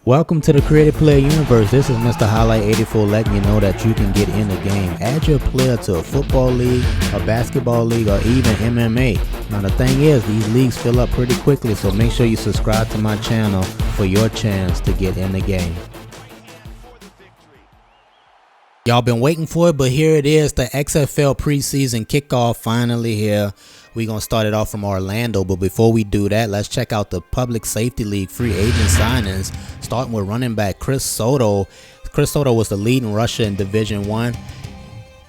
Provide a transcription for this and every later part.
Welcome to the Creative Player Universe. This is Mr. Highlight 84 letting you know that you can get in the game. Add your player to a football league, a basketball league, or even MMA. Now the thing is, these leagues fill up pretty quickly, so make sure you subscribe to my channel for your chance to get in the game. Y'all been waiting for it, but here it is, the XFL Preseason kickoff finally here. We're going to start it off from Orlando, but before we do that, let's check out the Public Safety League free agent signings, starting with running back Chris Soto. Chris Soto was the leading rusher in Division I.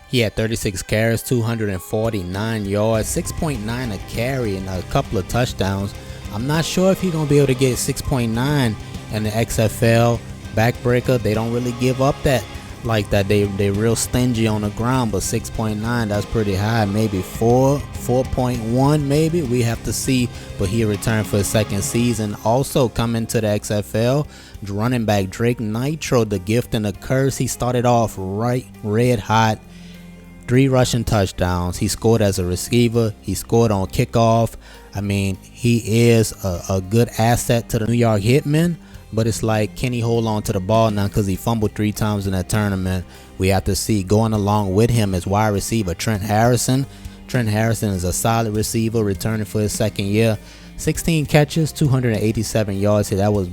He had 36 carries, 249 yards, 6.9 a carry, and a couple of touchdowns. I'm not sure if he's going to be able to get 6.9 in the XFL Backbreaker. They don't really give up that like that. They real stingy on the ground, but 6.9, that's pretty high. Maybe 4.1 maybe, we have to see. But he returned for his second season. Also coming to the XFL, running back Drake Nitro, the gift and the curse. He started off red hot, 3 rushing touchdowns. He scored as a receiver, he scored on kickoff. I mean, he is a good asset to the New York Hitmen. But it's like, can he hold on to the ball now, because he fumbled 3 times in that tournament? We have to see. Going along with him is wide receiver Trent Harrison. Trent Harrison is a solid receiver, returning for his second year. 16 catches, 287 yards. That was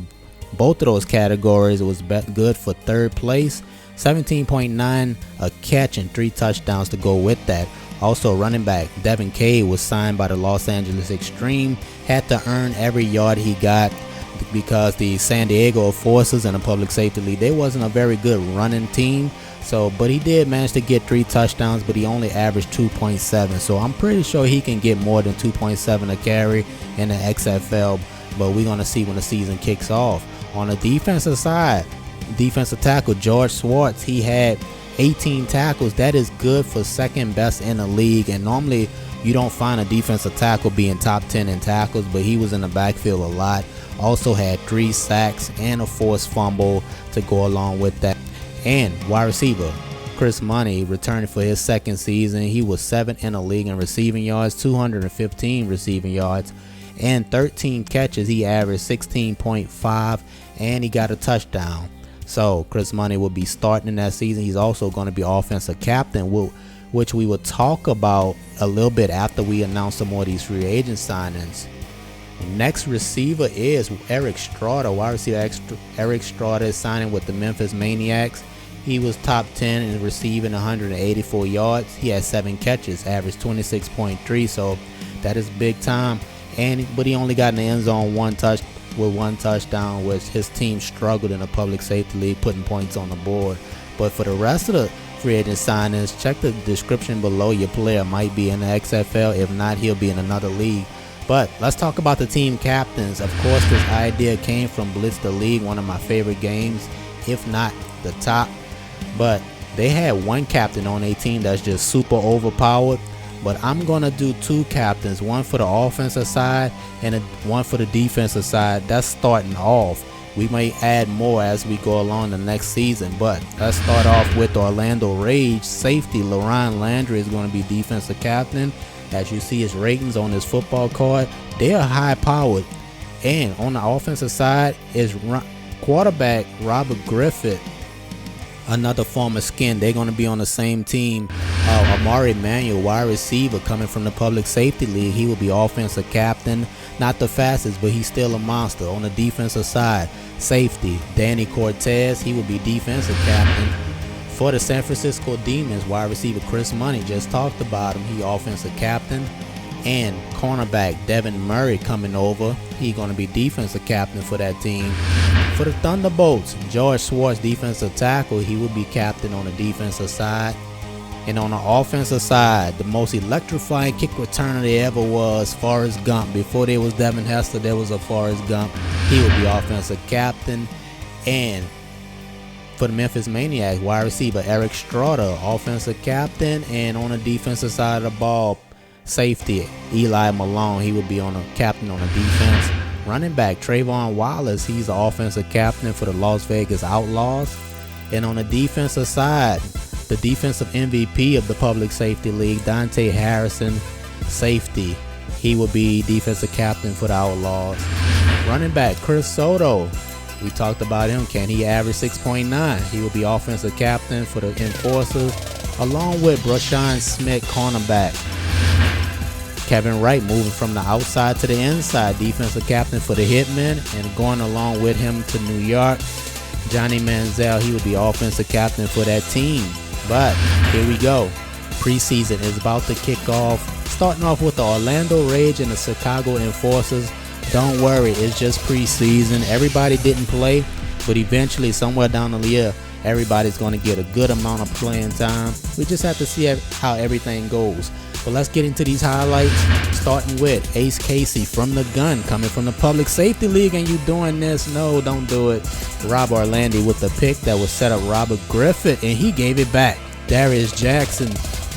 both of those categories. It was good for third place. 17.9 a catch and 3 touchdowns to go with that. Also, running back Devin Cade was signed by the Los Angeles Extreme. Had to earn every yard he got, because the San Diego Forces and the Public Safety League, they wasn't a very good running team. So, but he did manage to get 3 touchdowns, but he only averaged 2.7. So I'm pretty sure he can get more than 2.7 a carry in the XFL. But we're gonna see when the season kicks off. On the defensive side, defensive tackle George Swartz, he had 18 tackles. That is good for second best in the league. And normally you don't find a defensive tackle being top 10 in tackles, but he was in the backfield a lot. Also had 3 sacks and a forced fumble to go along with that. And wide receiver Chris Money returning for his second season. He was 7th in the league in receiving yards, 215 receiving yards, and 13 catches. He averaged 16.5, and he got a touchdown. So Chris Money will be starting in that season. He's also going to be offensive captain, which we will talk about a little bit after we announce some more of these free agent signings. Next receiver is Eric Strada. Wide receiver Eric Strada is signing with the Memphis Maniacs. He was top 10 in receiving, 184 yards. He had 7 catches, averaged 26.3, so that is big time. But he only got in the end zone with 1 touchdown, which his team struggled in the Public Safety League, putting points on the board. But for the rest of the free agent signings, check the description below. Your player might be in the XFL. If not, he'll be in another league. But let's talk about the team captains. Of course, this idea came from Blitz the League, one of my favorite games, if not the top. But they had 1 captain on a team that's just super overpowered. But I'm going to do 2 captains, one for the offensive side and one for the defensive side. That's starting off. We may add more as we go along the next season. But let's start off with Orlando Rage. Safety LaRon Landry is going to be defensive captain. As you see his ratings on his football card, they are high powered. And on the offensive side is quarterback Robert Griffith, another former Skin. They're going to be on the same team. Amari Manuel, wide receiver coming from the Public Safety League, he will be offensive captain. Not the fastest, but he's still a monster. On the defensive side, safety Danny Cortez, he will be defensive captain. For the San Francisco Demons, wide receiver Chris Money, just talked about him, he offensive captain. And cornerback Devin Murray coming over, he's going to be defensive captain for that team. For the Thunderbolts, George Swartz, defensive tackle, he will be captain on the defensive side. And on the offensive side, the most electrifying kick returner there ever was Forrest Gump. Before there was Devin Hester, there was a Forrest Gump. He will be offensive captain. And for the Memphis Maniacs, wide receiver Eric Strada, offensive captain. And on the defensive side of the ball, safety Eli Malone, he will be on a captain on the defense. Running back Trayvon Wallace, he's the offensive captain for the Las Vegas Outlaws. And on the defensive side, the defensive MVP of the Public Safety League, Dante Harrison, safety, he will be defensive captain for the Outlaws. Running back Chris Soto, We talked about him. Can he average 6.9? He will be offensive captain for the Enforcers, along with Brashawn Smith, cornerback. Kevin Wright moving from the outside to the inside, defensive captain for the Hitmen, and going along with him to New York, Johnny Manziel, he will be offensive captain for that team. But here we go. Preseason is about to kick off, starting off with the Orlando Rage and the Chicago Enforcers. Don't worry, it's just preseason. Everybody didn't play, but eventually, somewhere down the year, everybody's going to get a good amount of playing time. We just have to see how everything goes. But let's get into these highlights, starting with Ace Casey from the gun, coming from the Public Safety League. And you doing this? No, don't do it. Rob Orlandi with the pick that was set up Robert Griffith, and he gave it back. Darius Jackson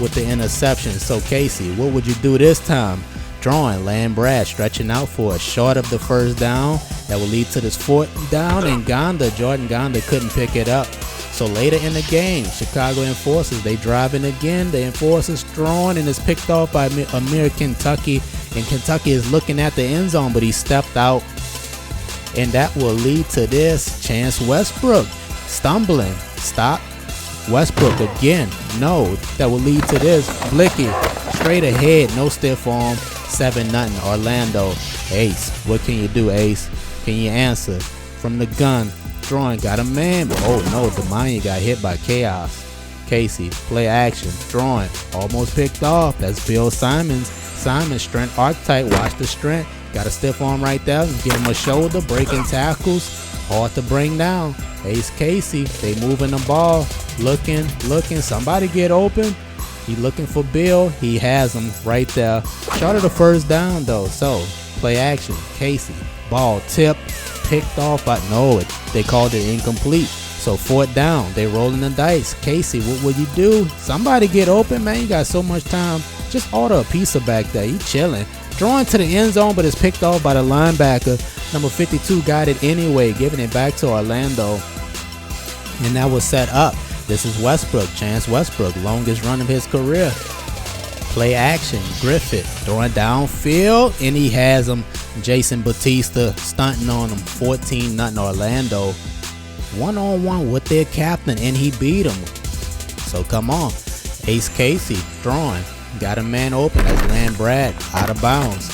with the interception. So Casey, what would you do this time? Drawing, Land Brad stretching out for a short of the first down. That will lead to this fourth down, and Jordan Gonda couldn't pick it up. So later in the game, Chicago Enforcers, they driving again. The Enforcers throwing, and it's picked off by Amir Kentucky. And Kentucky is looking at the end zone, but he stepped out. And that will lead to this. Chance Westbrook stumbling. Stop. Westbrook again. No. That will lead to this. Blicky straight ahead. No stiff arm. 7-0 Orlando. Ace, what can you do, Ace? Can you answer? From the gun. Drawing, got a man, but oh no, Demania got hit by Chaos. Casey, play action, drawing, almost picked off. That's Bill Simons. Simons, strength archetype, watch the strength. Got a stiff arm right there, give him a shoulder, breaking tackles, hard to bring down. Ace Casey, they moving the ball, looking, somebody get open. He looking for Bill, he has him right there. Short of the first down though, so play action, Casey, ball tip. Picked off, but no, they called it incomplete. So fourth down, they rolling the dice. Casey, what would you do? Somebody get open, man. You got so much time. Just order a pizza back there. You chilling. Drawing to the end zone, but it's picked off by the linebacker. Number 52 got it anyway, giving it back to Orlando. And that was set up. This is Westbrook, Chance Westbrook, longest run of his career. Play action, Griffith throwing downfield, and he has him. Jason Batista stunting on him. 14-0 Orlando. One-on-one with their captain, and he beat him. So come on. Ace Casey throwing. Got a man open. That's Land Brad out of bounds.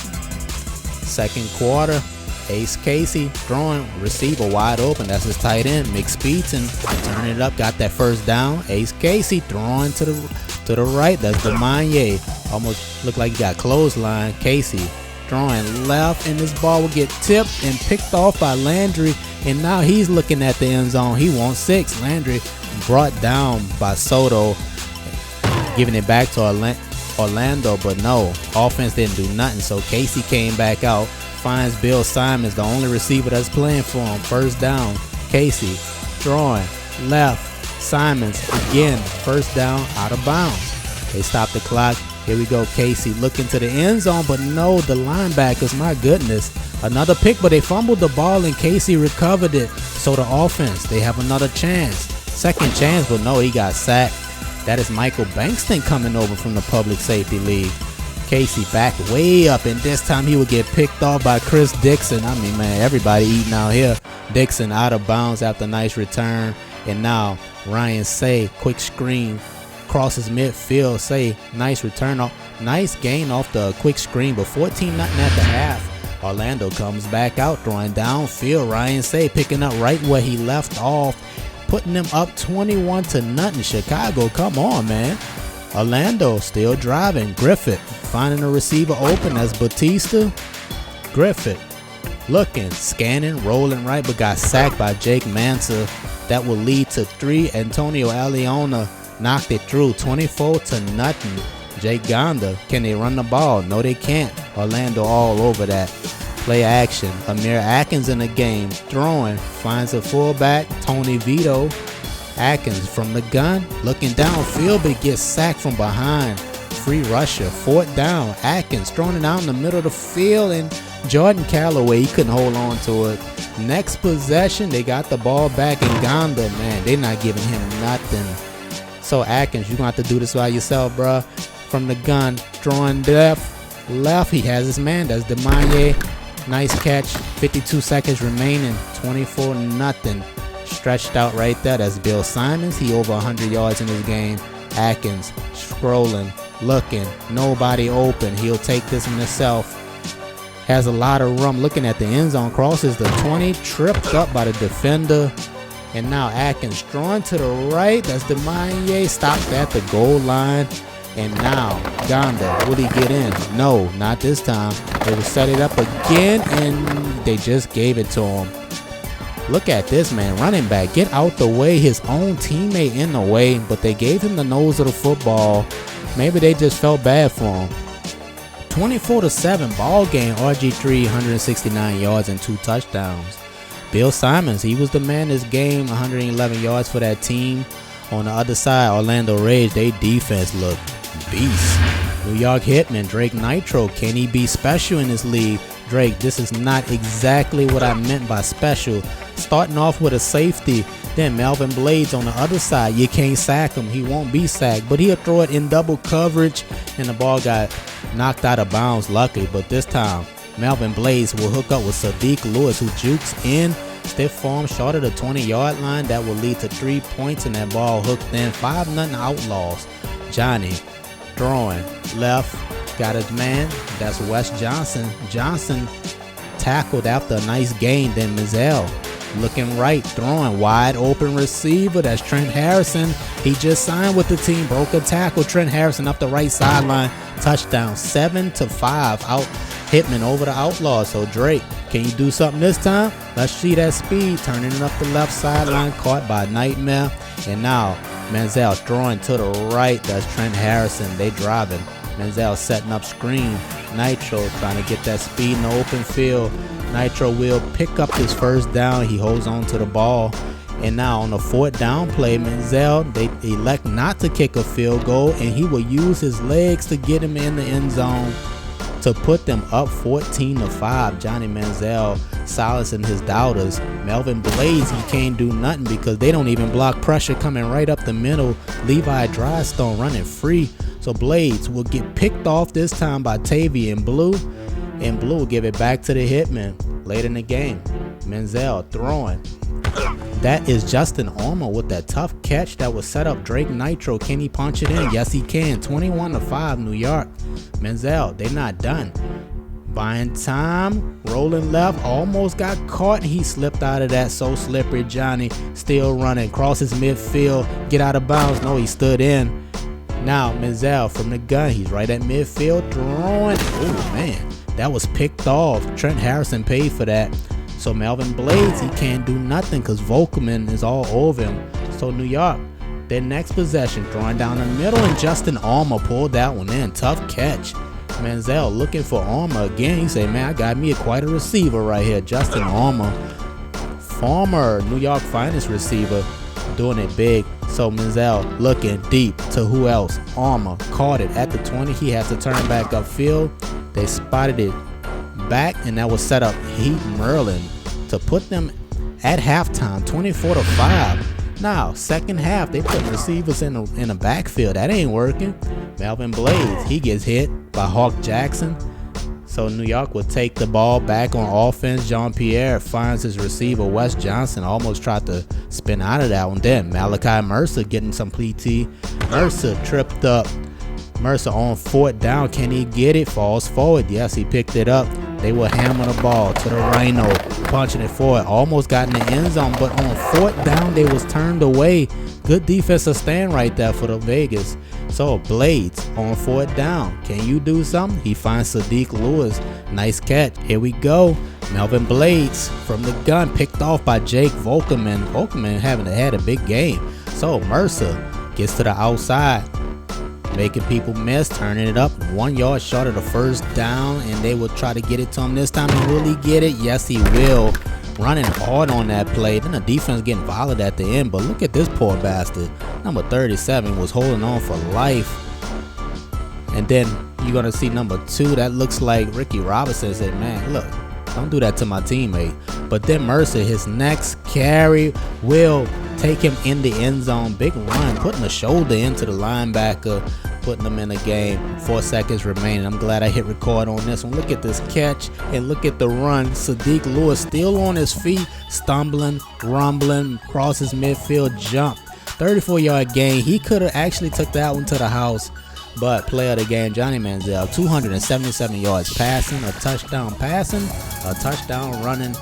Second quarter. Ace Casey throwing. Receiver wide open. That's his tight end. McSpeedson turning it up. Got that first down. Ace Casey throwing to the right. That's Demania. Almost looked like he got clothesline. Casey throwing left, and this ball will get tipped and picked off by Landry, and now he's looking at the end zone. He wants 6. Landry brought down by Soto, giving it back to Orlando, but no, offense didn't do nothing. So Casey came back out, finds Bill Simons, the only receiver that's playing for him. First down, Casey throwing left, Simons again, first down, out of bounds. They stop the clock. Here we go, Casey looking to the end zone, but no, the linebackers, my goodness. Another pick, but they fumbled the ball, and Casey recovered it. So the offense, they have another chance. Second chance, but no, he got sacked. That is Michael Bankston coming over from the Public Safety League. Casey back way up, and this time he would get picked off by Chris Dixon. I mean, man, everybody eating out here. Dixon out of bounds after a nice return. And now Ryan Say, quick screen. Crosses midfield. Say, nice return off, nice gain off the quick screen, but 14-0 at the half. Orlando comes back out, throwing downfield. Ryan Say picking up right where he left off, putting them up 21-0. Chicago, come on, man. Orlando still driving. Griffith finding a receiver open. That's Batista. Griffith looking, scanning, rolling right, but got sacked by Jake Mansa. That will lead to 3. Antonio Aliona knocked it through, 24-0. Jake Gonda, can they run the ball? No, they can't. Orlando all over that. Play action. Amir Atkins in the game, throwing, finds a fullback, Tony Vito. Atkins from the gun, looking downfield, but gets sacked from behind. Free rusher, fourth down. Atkins throwing it out in the middle of the field, and Jordan Calloway, he couldn't hold on to it. Next possession, they got the ball back, and Gonda, man, they're not giving him nothing. So Atkins, you're going to have to do this by yourself, bruh. From the gun, throwing left, he has his man. That's Demania. Nice catch. 52 seconds remaining. 24-0. Stretched out right there. That's Bill Simons. He over 100 yards in this game. Atkins scrolling, looking. Nobody open. He'll take this one himself. Has a lot of room. Looking at the end zone. Crosses the 20. Tripped up by the defender. And now Atkins throwing to the right. That's Demanye. Stopped at the goal line. And now Gonda, will he get in? No, not this time. They will set it up again, and they just gave it to him. Look at this, man. Running back, get out the way. His own teammate in the way, but they gave him the nose of the football. Maybe they just felt bad for him. 24-7 ball game. RG3, 169 yards and 2 touchdowns. Bill Simons, he was the man this game. 111 yards for that team. On the other side, Orlando Rage, they defense looked beast. New York Hitman, Drake Nitro, can he be special in this league? Drake, this is not exactly what I meant by special. Starting off with a safety, then Melvin Blades on the other side. You can't sack him. He won't be sacked, but he'll throw it in double coverage, and the ball got knocked out of bounds, luckily. But this time, Melvin Blades will hook up with Sadiq Lewis, who jukes in. Stiff form short of the 20-yard line. That will lead to 3 points, and that ball hooked in. 5-0 Outlaws. Johnny throwing left, got his man. That's Wes Johnson. Johnson tackled after a nice gain. Then Mizell looking right, throwing wide open receiver. That's Trent Harrison. He just signed with the team. Broke a tackle. Trent Harrison up the right sideline. Touchdown. 7-5. Out Hitman over the Outlaws. So Drake, can you do something this time? Let's see that speed. Turning it up the left sideline. Caught by Nightmare. And now Manziel throwing to the right. That's Trent Harrison. They driving. Manziel setting up screen. Nitro trying to get that speed in the open field. Nitro will pick up his first down. He holds on to the ball. And now on the 4th down play, Manziel, they elect not to kick a field goal, and he will use his legs to get him in the end zone to put them up 14-5. Johnny Manziel silencing his doubters. Melvin Blades, he can't do nothing because they don't even block pressure coming right up the middle. Levi Drystone running free. So Blades will get picked off this time by Tavian Blue. And Blue will give it back to the Hitman late in the game. Manziel throwing. That is Justin Armour with that tough catch that was set up. Drake Nitro, can he punch it in? Yes, he can. 21-5 New York. Manziel, they're not done. Buying time, rolling left, almost got caught. He slipped out of that. So slippery. Johnny still running, crosses midfield, get out of bounds. No, he stood in. Now Manziel from the gun, he's right at midfield throwing. Oh man, that was picked off. Trent Harrison paid for that. So Melvin Blades, he can't do nothing because Volkman is all over him. So New York, their next possession, throwing down the middle, and Justin Armour pulled that one in. Tough catch. Manziel looking for Armour again. He said, man, I got me quite a receiver right here. Justin Armour, former New York finest receiver, doing it big. So Manziel looking deep to who else? Armour caught it at the 20. He has to turn back upfield. They spotted it back, and that was set up Heat Merlin to put them at halftime, 24-5. Now, second half, they put receivers in the backfield. That ain't working. Melvin Blades, he gets hit by Hawk Jackson. So New York will take the ball back on offense. Jean-Pierre finds his receiver, Wes Johnson, almost tried to spin out of that one. Then Malachi Mercer getting some PT. Mercer tripped up. Mercer on 4th down. Can he get it? Falls forward. Yes, he picked it up. They will hammer the ball to the Rhino, punching it forward. Almost got in the end zone, but on 4th down, they was turned away. Good defensive stand right there for the Vegas. So Blades on 4th down. Can you do something? He finds Sadiq Lewis. Nice catch. Here we go. Melvin Blades from the gun, picked off by Jake Volkman. Volkman having had a big game. So Mercer gets to the outside, making people miss, turning it up 1 yard short of the first down, and they will try to get it to him this time. And will he get it? Yes, he will. Running hard on that play. Then the defense getting violent at the end, but look at this poor bastard. Number 37 was holding on for life. And then you're going to see number 2. That looks like Ricky Robinson said, man, look, don't do that to my teammate. But then Mercer, his next carry will take him in the end zone. Big run, putting the shoulder into the linebacker. putting them in the game. 4 seconds remaining. I'm glad I hit record on this one. Look at this catch and look at the run. Sadiq Lewis still on his feet, stumbling, rumbling, crosses midfield, jump. 34-yard gain. He could have actually took that one to the house. But player of the game, Johnny Manziel, 277 yards passing, a touchdown running.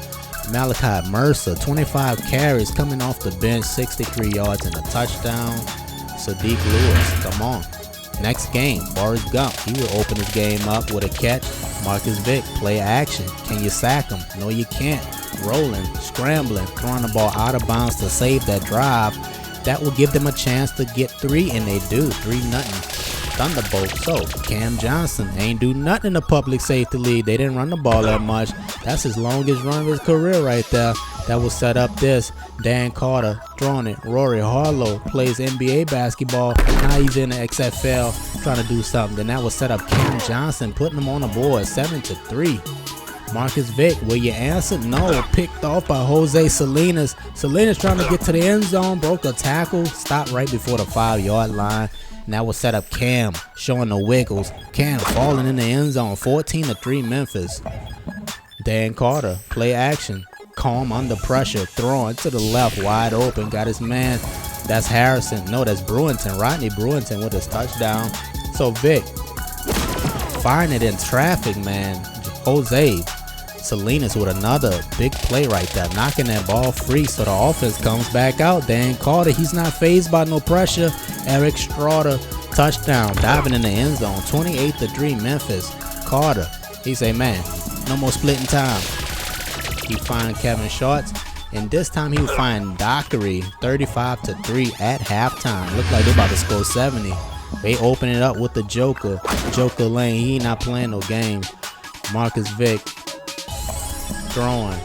Malachi Mercer, 25 carries coming off the bench, 63 yards and a touchdown. Sadiq Lewis, come on. Next game, Forrest Gump, he will open his game up with a catch. Marcus Vick, play action. Can you sack him? No, you can't. Rolling, scrambling, throwing the ball out of bounds to save that drive. That will give them a chance to get 3, and they do. 3-0. Thunderbolt. So Cam Johnson ain't do nothing in the public safety league. They didn't run the ball that much. That's his longest run of his career right there. That will set up this. Dan Carter throwing it. Rory Harlow plays NBA basketball. Now he's in the XFL trying to do something. Then that will set up Cam Johnson, putting him on the board 7-3. Marcus Vick, will you answer? No. Picked off by Jose Salinas. Salinas trying to get to the end zone, broke a tackle, stopped right before the 5-yard line. And that will set up Cam, showing the wiggles. Cam falling in the end zone, 14-3 Memphis. Dan Carter, play action. Calm under pressure, throwing to the left, wide open. Got his man. That's Harrison. No, that's Brewington. Rodney Brewington with his touchdown. So Vic, find it in traffic, man. Jose Salinas with another big play right there, knocking that ball free, so the offense comes back out. Dan Carter, he's not fazed by no pressure. Eric Straughter, touchdown, diving in the end zone, 28-3 Memphis. Carter, he say, man, no more splitting time. He find Kevin Shorts, and this time he will find Dockery, 35-3 at halftime. Look like they about to score 70. They open it up with the Joker Lane. He not playing no games. Marcus Vick throwing.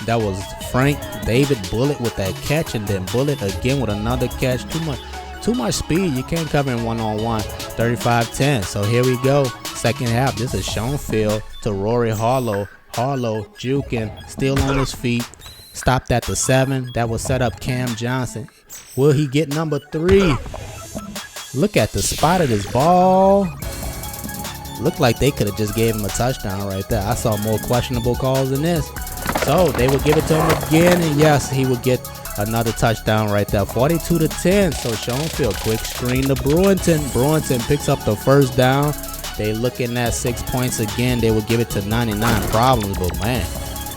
That was Frank David Bullied with that catch, and then Bullied again with another catch. Too much speed. You can't cover in one-on-one. 35-10. So here we go. Second half. This is Schoenfield to Rory Harlow. Harlow juking, still on his feet. Stopped at the 7. That will set up Cam Johnson. Will he get number 3? Look at the spot of this ball. Looked like they could have just gave him a touchdown right there. I saw more questionable calls than this. So they would give it to him again, and yes, he would get another touchdown right there. 42-10. So Schoenfield, quick screen to Brewington. Brewington picks up the first down. They looking at 6 points again. They would give it to 99 problems, but man,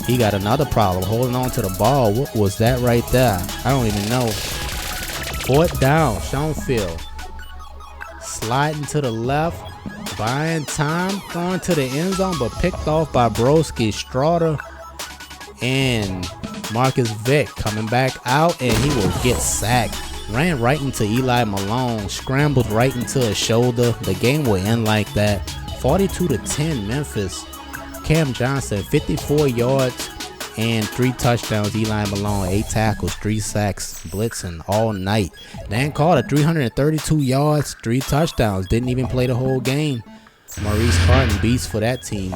he got another problem holding on to the ball. What was that right there? I don't even know. 4th down. Schoenfield sliding to the left, buying time, throwing to the end zone, but picked off by Broski, Straughter, and Marcus Vick coming back out, and he will get sacked. Ran right into Eli Malone, scrambled right into his shoulder. The game will end like that. 42-10 Memphis. Cam Johnson, 54 yards and 3 touchdowns. Eli Malone, 8 tackles, 3 sacks, blitzing all night. Dan Carter, 332 yards, 3 touchdowns. Didn't even play the whole game. Maurice Carton, beast for that team.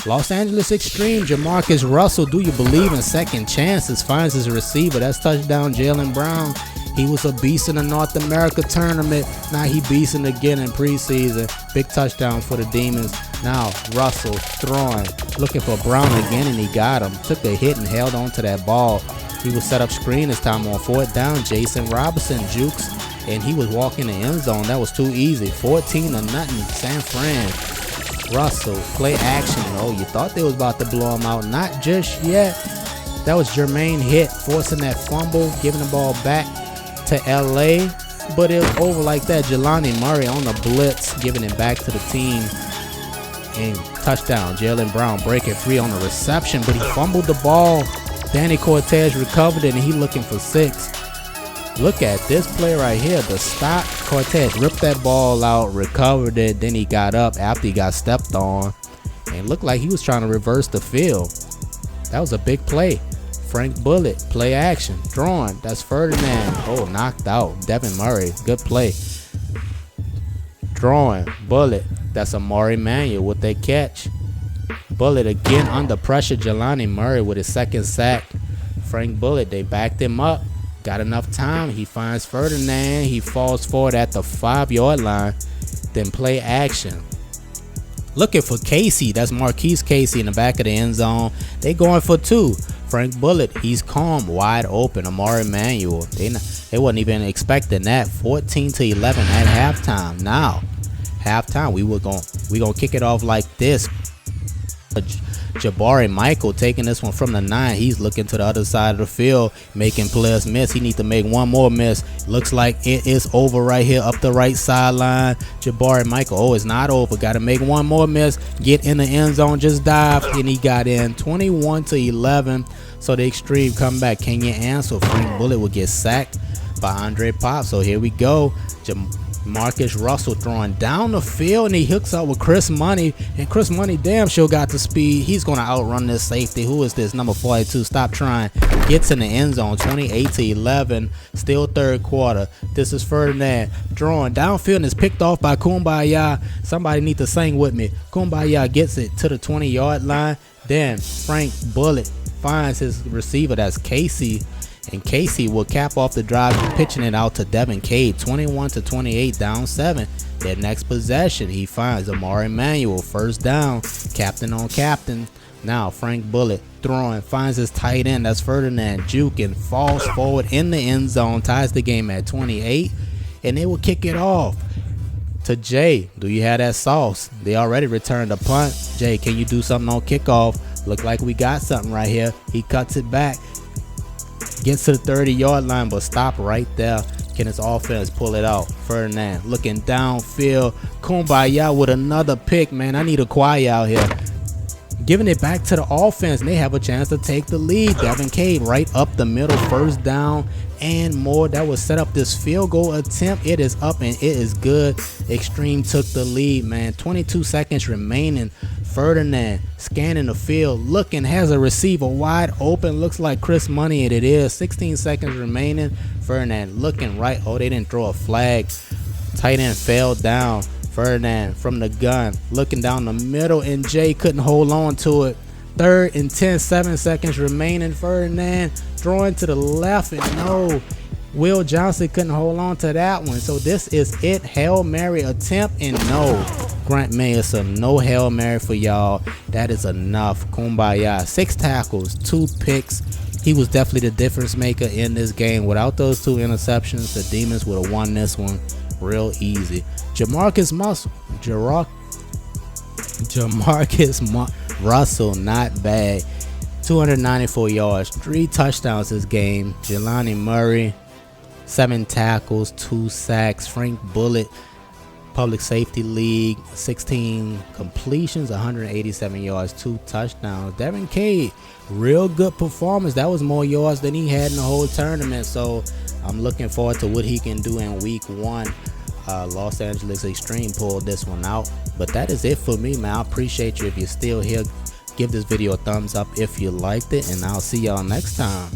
Los Angeles Extreme, Jamarcus Russell, do you believe in second chances? Finds his receiver. That's touchdown, Jalen Brown. He was a beast in the North America tournament. Now he beasting again in preseason. Big touchdown for the Demons. Now Russell throwing, looking for Brown again, and he got him. Took a hit and held on to that ball. He was set up screen this time on 4th down. Jason Robinson jukes, and he was walking the end zone. That was too easy. 14-0 San Fran. Russell, play action. Oh, you thought they was about to blow him out. Not just yet. That was Jermaine Hitt forcing that fumble, giving the ball back to LA, but it was over like that. Jelani Murray on the blitz, giving it back to the team, and touchdown. Jalen Brown breaking free on the reception, but he fumbled the ball. Danny Cortez recovered it, and he looking for 6. Look at this play right here. The stop. Cortez ripped that ball out, recovered it, then he got up after he got stepped on, and looked like he was trying to reverse the field. That was a big play. Frank Bullitt, play action, throwing. That's Ferdinand. Oh, knocked out. Devin Murray, good play. Throwing, Bullitt. That's Amari Manuel with that catch. Bullitt again under pressure. Jelani Murray with his 2nd sack. Frank Bullitt, they backed him up. got enough time. He finds Ferdinand. He falls forward at the 5-yard line. Then play action. Looking for Casey. That's Marquise Casey in the back of the end zone. They going for 2. Frank Bullied, he's calm, wide open. Amari Emmanuel, they wasn't even expecting that. 14-11 at halftime. Now, halftime, we gonna kick it off like this. Jabari Michael taking this one from the 9. He's looking to the other side of the field, making players miss. He needs to make one more miss. Looks like it is over right here up the right sideline. Jabari Michael, oh, it's not over. Got to make one more miss. Get in the end zone, just dive, and he got in. 21-11. So the extreme comeback. Can you answer? Frank Bullied will get sacked by Andre Pop. So here we go. Marcus Russell throwing down the field, and he hooks up with Chris Money, and Chris Money damn sure got the speed. He's going to outrun this safety. Who is this? Number 42. Stop trying. Gets in the end zone. 28-11. Still third quarter. This is Ferdinand throwing downfield and is picked off by Kumbaya. Somebody need to sing with me. Kumbaya gets it to the 20-yard line. Then Frank Bullied finds his receiver. That's Casey. And Casey will cap off the drive, pitching it out to Devin Cade. 21-28, down 7. Their next possession, he finds Amari Emmanuel. First down, captain on captain. Now Frank Bullied throwing, finds his tight end. That's Ferdinand. Juking, falls forward in the end zone, ties the game at 28. And they will kick it off to Jay. Do you have that sauce? They already returned a punt. Jay, can you do something on kickoff? Look like we got something right here. He cuts it back. Gets to the 30-yard line, but stop right there. Can his offense pull it out? Ferdinand looking downfield. Kumbaya with another pick, man. I need a quiet out here. Giving it back to the offense, and they have a chance to take the lead. Devin Cade right up the middle, first down and more. That will set up this field goal attempt. It is up and it is good. Extreme took the lead, man. 22 seconds remaining. Ferdinand scanning the field, looking, has a receiver wide open. Looks like Chris Money, and it is. 16 seconds remaining. Ferdinand looking right. Oh, they didn't throw a flag. Tight end fell down. Ferdinand from the gun, looking down the middle, and Jay couldn't hold on to it. 3rd and 10, 7 seconds remaining. Ferdinand throwing to the left, and no. Will Johnson couldn't hold on to that one. So this is it. Hail Mary attempt, and no. Grant Mayerson, no Hail Mary for y'all. That is enough. Kumbaya. 6 tackles, 2 picks. He was definitely the difference maker in this game. Without those 2 interceptions, the Demons would have won this one real easy. Jamarcus Russell, not bad. 294 yards, 3 touchdowns this game. Jelani Murray, 7 tackles, 2 sacks. Frank Bullied, Public Safety League, 16 completions, 187 yards, 2 touchdowns. Devin Cade, real good performance. That was more yards than he had in the whole tournament. So I'm looking forward to what he can do in week 1. Los Angeles Extreme pulled this one out. But that is it for me, man. I appreciate you. If you're still here, give this video a thumbs up if you liked it, and I'll see y'all next time.